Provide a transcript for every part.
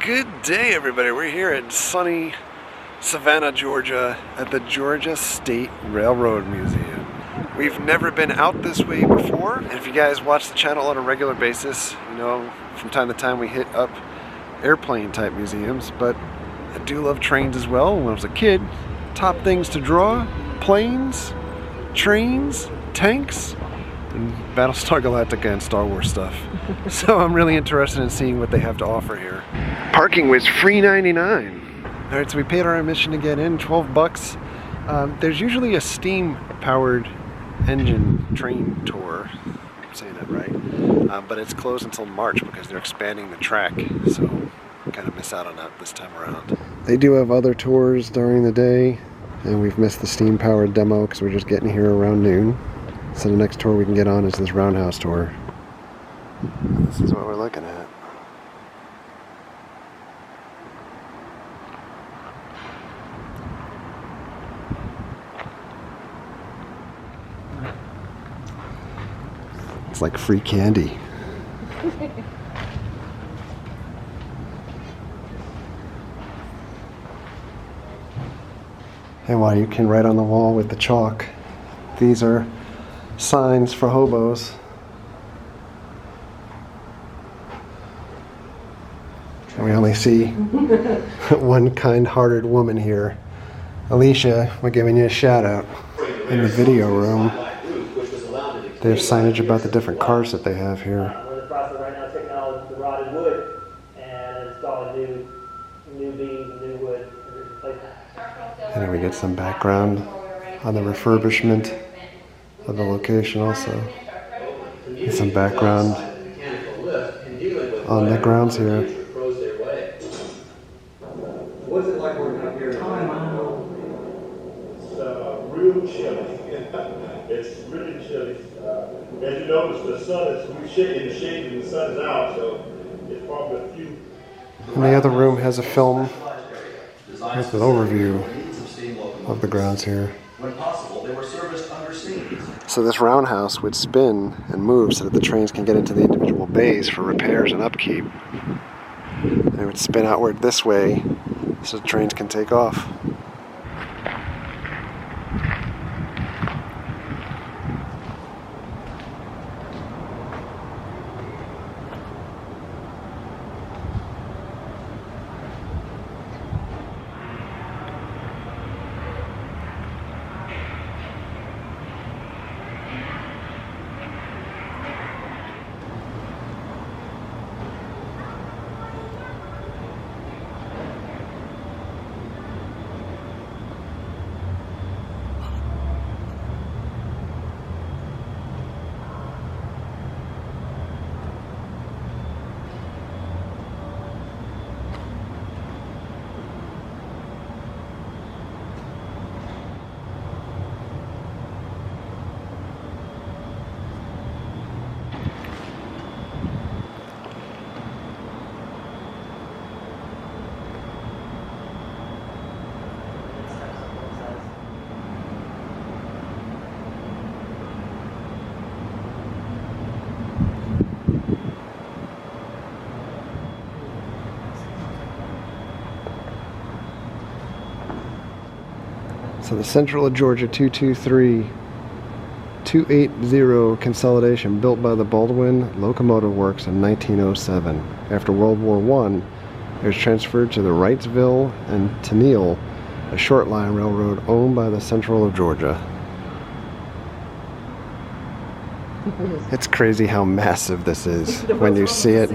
Good day, everybody. We're here at sunny Savannah, Georgia at the Georgia State Railroad Museum. We've never been out this way before, and if you guys watch the channel on a regular basis, you know from time to time we hit up airplane type museums, but I do love trains as well. When I was a kid, top things to draw: planes, trains, tanks, and Battlestar Galactica and Star Wars stuff. So I'm really interested in seeing what they have to offer here. Parking was free 99. Alright, so we paid our admission to get in, 12 bucks. There's usually a steam-powered engine train tour. I'm saying that right. But it's closed until March because they're expanding the track, so we kind of miss out on that this time around. They do have other tours during the day, and we've missed the steam-powered demo because we're just getting here around noon. So the next tour we can get on is this Roundhouse tour. This is what we're looking at. It's like free candy. And while you can write on the wall with the chalk, these are signs for hobos. And we only see one kind-hearted woman here. Alicia, we're giving you a shout out. In the video room, they have signage about the different cars that they have here. We're in the process right now of taking out the rotted wood and installing new beams and new wood and replace that. And then we get some background on the refurbishment of the location also. And some background on the grounds here. What's it like working up here? It's real chilly. It's really chilly. As you notice, the sun is in the shade and the sun is out, so it's probably a few. And the other room has a film with an overview of the grounds here. When possible, they were serviced under steam. So this roundhouse would spin and move so that the trains can get into the individual bays for repairs and upkeep. And it would spin outward this way so the trains can take off. So the Central of Georgia 223-280 consolidation built by the Baldwin Locomotive Works in 1907. After World War I, it was transferred to the Wrightsville and Tennille, a short line railroad owned by the Central of Georgia. It's crazy how massive this is when you see it.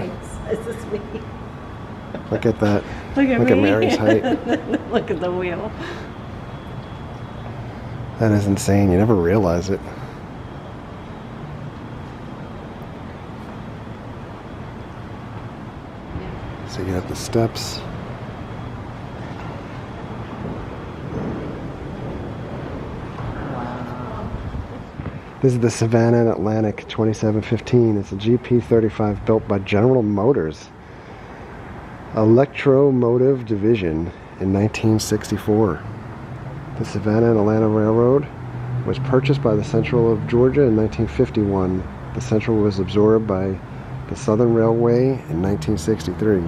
Look at that. Look at Mary's height. Look at the wheel. That is insane. You never realize it. So you have the steps. This is the Savannah and Atlantic 2715. It's a GP35 built by General Motors Electromotive Division in 1964. The Savannah and Atlanta Railroad was purchased by the Central of Georgia in 1951. The Central was absorbed by the Southern Railway in 1963.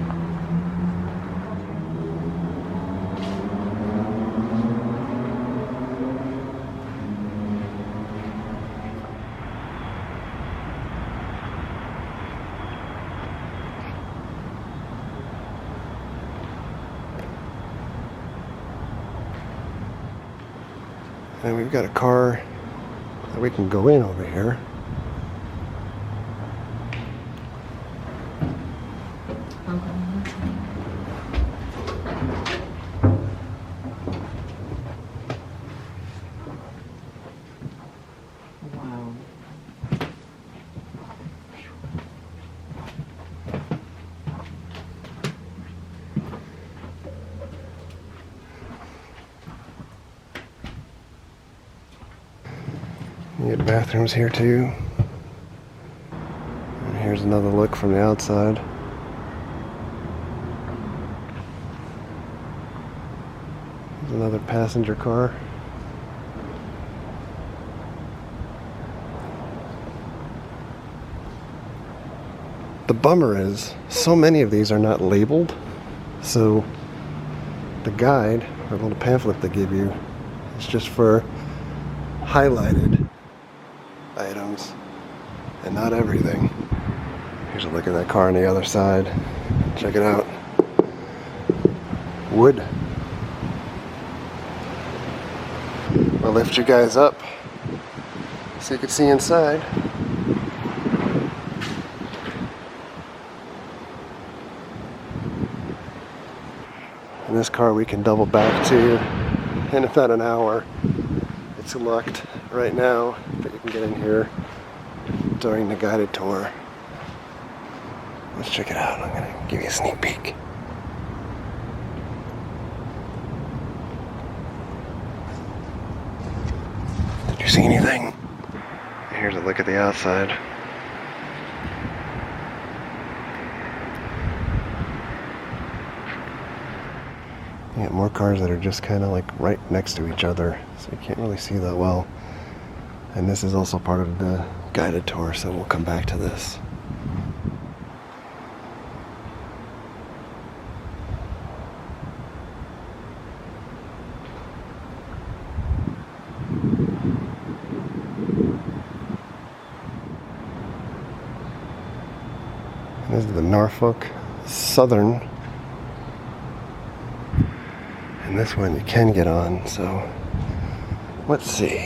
And we've got a car that we can go in over here. Wow. You get bathrooms here too. And here's another look from the outside. There's another passenger car. The bummer is, so many of these are not labeled, so the guide, or little pamphlet they give you, is just for highlighted items and not everything. Here's a look at that car on the other side. Check it out. Wood. I'll lift you guys up so you can see inside. And this car we can double back to in about an hour. It's locked right now, but you can get in here during the guided tour. Let's check it out. I'm gonna give you a sneak peek. Did you see anything? Here's a look at the outside. You get more cars that are just kind of like right next to each other, so you can't really see that well. And this is also part of the guided tour, so we'll come back to this. This is the Norfolk Southern. And this one you can get on, so let's see.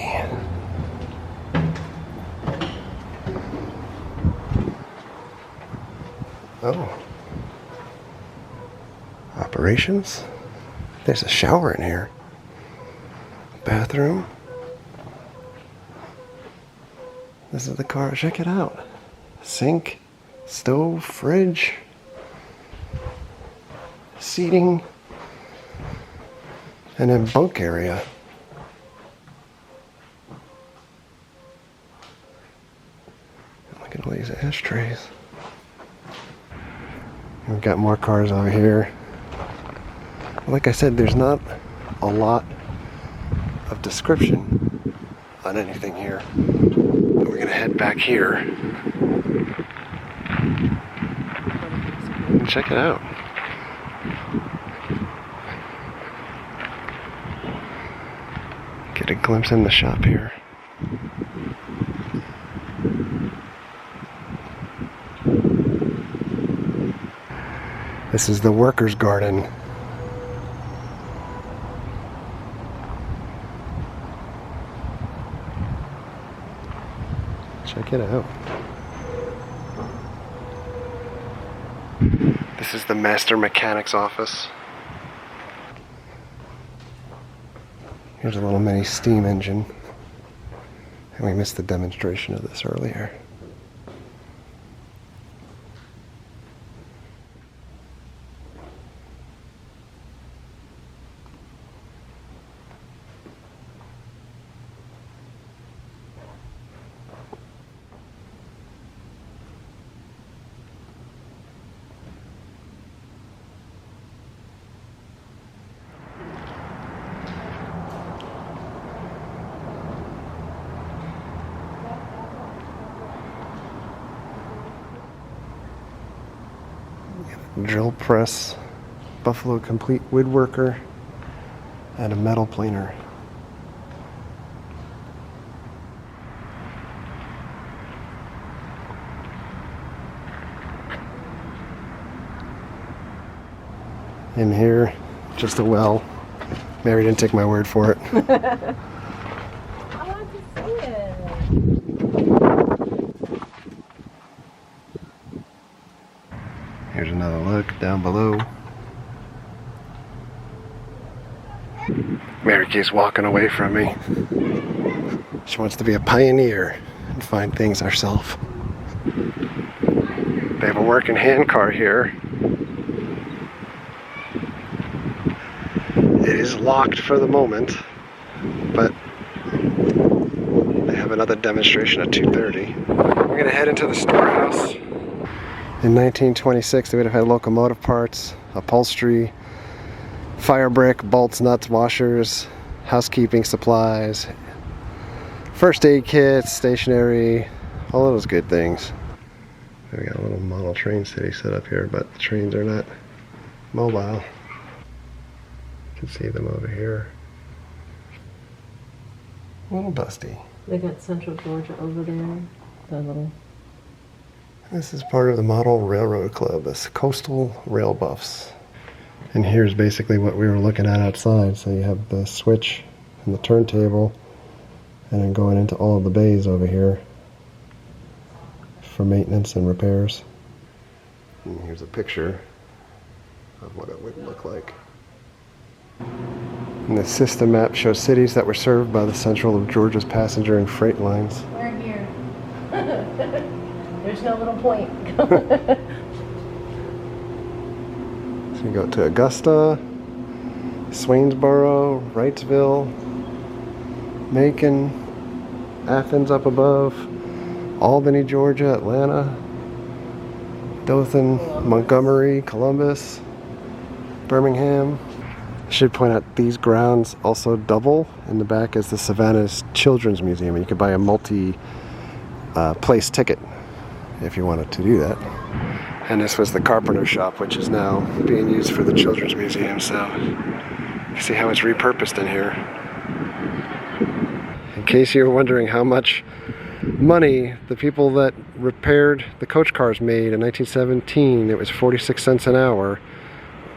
Oh. Operations? There's a shower in here. Bathroom. This is the car. Check it out. Sink, stove, fridge, seating, and then bunk area. Look at all these ashtrays. We've got more cars over here. Like I said, there's not a lot of description on anything here. But we're gonna head back here and check it out. Get a glimpse in the shop here. This is the workers' garden. Check it out. This is the master mechanic's office. Here's a little mini steam engine. And we missed the demonstration of this earlier. Drill press, Buffalo Complete woodworker, and a metal planer. In here, just a well. Mary didn't take my word for it. down below. Mary keeps walking away from me. She wants to be a pioneer and find things herself. They have a working hand car here. It is locked for the moment, but they have another demonstration at 2:30. We're gonna head into the storehouse. In 1926, they would have had locomotive parts, upholstery, fire brick, bolts, nuts, washers, housekeeping supplies, first aid kits, stationery, all of those good things. We got a little model train city set up here, but the trains are not mobile. You can see them over here. A little dusty. They got Central Georgia over there. The little. This is part of the Model Railroad Club, this Coastal Rail Buffs. And here's basically what we were looking at outside. So you have the switch and the turntable, and then going into all of the bays over here for maintenance and repairs. And here's a picture of what it would look like. And the system map shows cities that were served by the Central of Georgia's passenger and freight lines. We're here. There's no little point. So you go to Augusta, Swainsboro, Wrightsville, Macon, Athens up above, Albany, Georgia, Atlanta, Dothan, Montgomery, Columbus, Birmingham. I should point out these grounds also double. In the back is the Savannah's Children's Museum, and you can buy a multi-place ticket if you wanted to do that. And this was the carpenter shop, which is now being used for the Children's Museum, so you see how it's repurposed in here. In case you were wondering how much money the people that repaired the coach cars made in 1917, it was 46 cents an hour,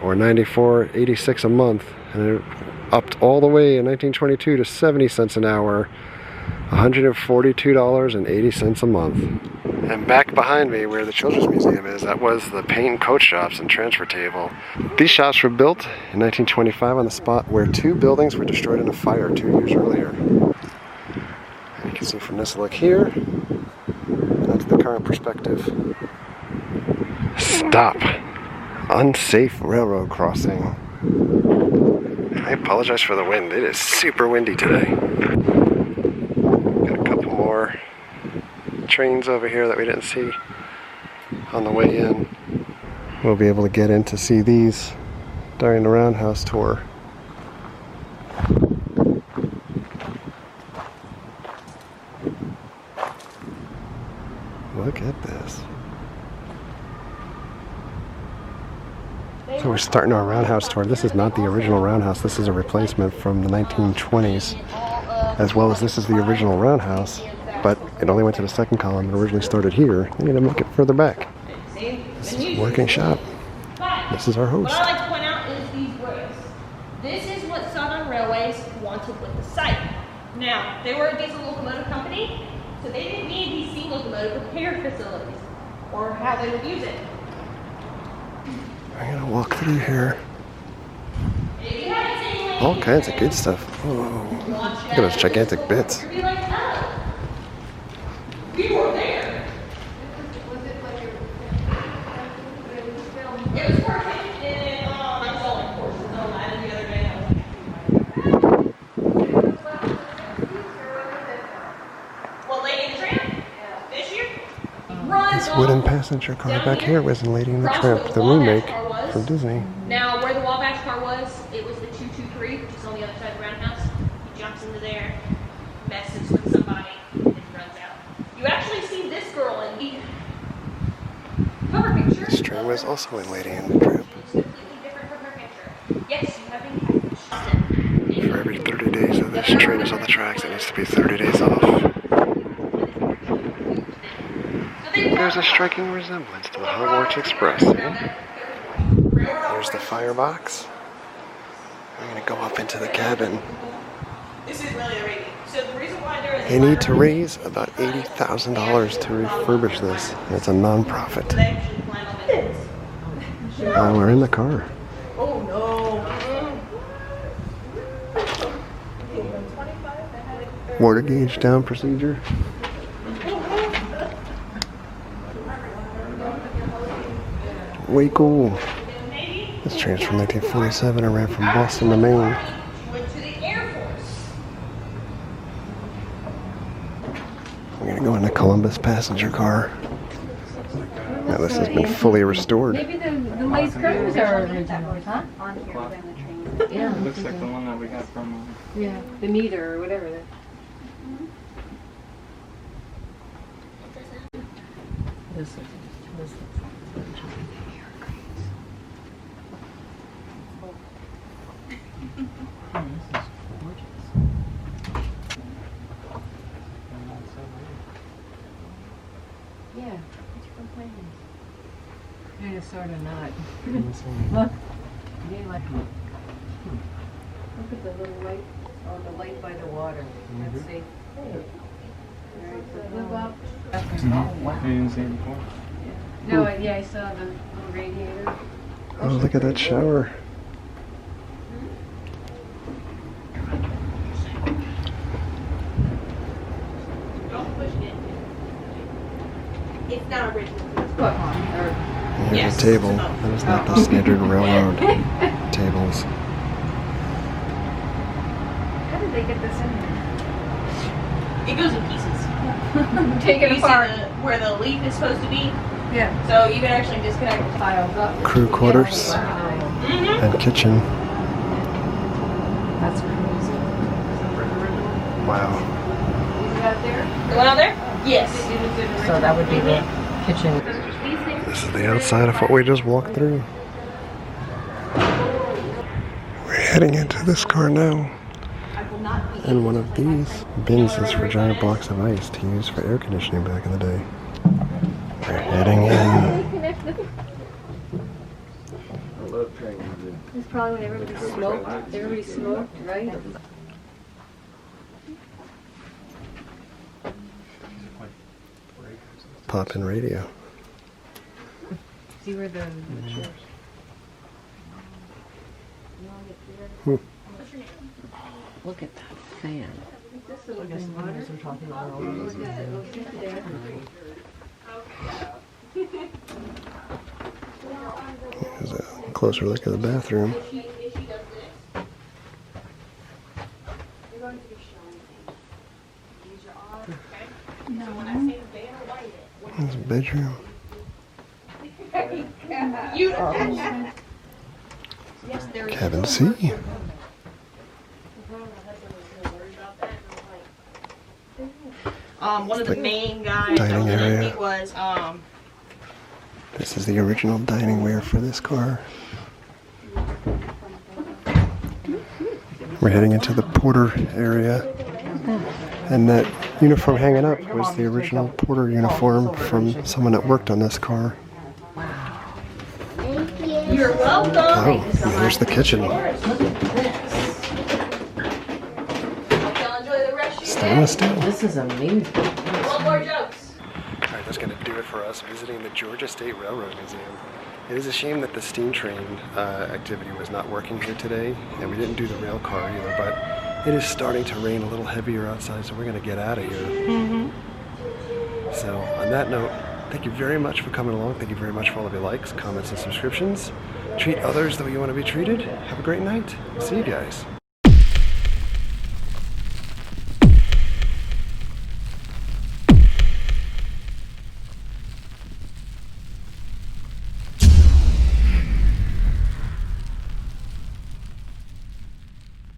or $94.86 a month, and it upped all the way in 1922 to 70 cents an hour, $142.80 a month. And back behind me, where the Children's Museum is, that was the paint and coat shops and transfer table. These shops were built in 1925 on the spot where 2 buildings were destroyed in a fire 2 years earlier. And you can see from this look here, that's the current perspective. Stop. Unsafe railroad crossing. I apologize for the wind. It is super windy today. Got a couple more trains over here that we didn't see on the way in. We'll be able to get in to see these during the Roundhouse tour. Look at this. So we're starting our Roundhouse tour. This is not the original Roundhouse. This is a replacement from the 1920s, as well as this is the original Roundhouse, but it only went to the second column and originally started here. They need to make it further back. This is a working shop. This is our host. What I like to point out is these rails. This is what Southern Railways wanted with the site. Now, they were a diesel locomotive company, so they didn't need these steam locomotive repair facilities, or how they would use it. I'm gonna walk through here. All kinds of good stuff. Whoa. Look at those gigantic bits. You'd be like, oh, we were there. It was perfect in my sewing courses. I did the other day. What, Lady in the Tramp? This year? This wooden passenger car back here was in Lady and the Tramp, the remake from Disney. Now, where the Wabash car was, it was the 223, which is on the other side of the Roundhouse. He jumps into there, messes with somebody, and runs out. You actually see this girl in the cover picture. This train was also in Lady and the Tramp. It's completely different from her picture. Yes, you have been. For every 30 days that this train is on the tracks, it needs to be 30 days off. There's a striking resemblance to the Hogwarts Express. There's the firebox. I'm going to go up into the cabin. This is really the rating. So the reason why there is They need to raise about $80,000 to refurbish this. And it's a non-profit. they actually plan on it. Oh, we're in the car. Oh no. Water gauge down procedure. Way cool. This train's from 1947 and ran from Boston to Maine. Went to the Air Force. We're gonna go in the Columbus passenger car. Now this has been fully restored. Maybe the lace curtains are original, huh? On here when the train. Yeah. It looks like the one that we got from. Yeah, the meter or whatever. That. This is. Yeah, it's complaining. Yeah, sort of not. Look, you like. Look at the little light. Oh, the light by the water. Let's see. Alright, so flip up. You didn't see it before? No, yeah, I saw the little radiator. Oh, look at that shower. Don't push it. It's not original. What? Here's Yes. a table. That is not the standard railroad tables. How did they get this in It goes in pieces. there? Take it You see apart. where the leaf is supposed to be? Yeah. So you can actually disconnect the Piles up. Crew quarters Mm-hmm. and kitchen. That's crazy. Wow. Is it out there? The one out there? Yes. So that would be the kitchen. This is the outside of what we just walked through. We're heading into this car now. And one of these bins is for giant blocks of ice to use for air conditioning back in the day. We're heading in. I love trains. It's probably when everybody smoked. Everybody smoked, right? Pop-in radio. See where the chairs. Look at that fan. This little thing, water. Here's a closer look at the bathroom. There's a bedroom. Cabin C. One of the main guys Dining told me area. he was This is the original dining ware for this car. We're heading into the porter area. And that uniform hanging up was the original porter uniform from someone that worked on this car. You're welcome. Oh, and here's the kitchen. Hope y'all enjoy the rest of your Stainless steel. This is amazing. One more jokes. Alright, that's going to do it for us visiting the Georgia State Railroad Museum. It is a shame that the steam train activity was not working here today, and we didn't do the rail car either, but it is starting to rain a little heavier outside, so we're going to get out of here. So, on that note, thank you very much for coming along. Thank you very much for all of your likes, comments, and subscriptions. Treat others the way you want to be treated. Have a great night. See you guys.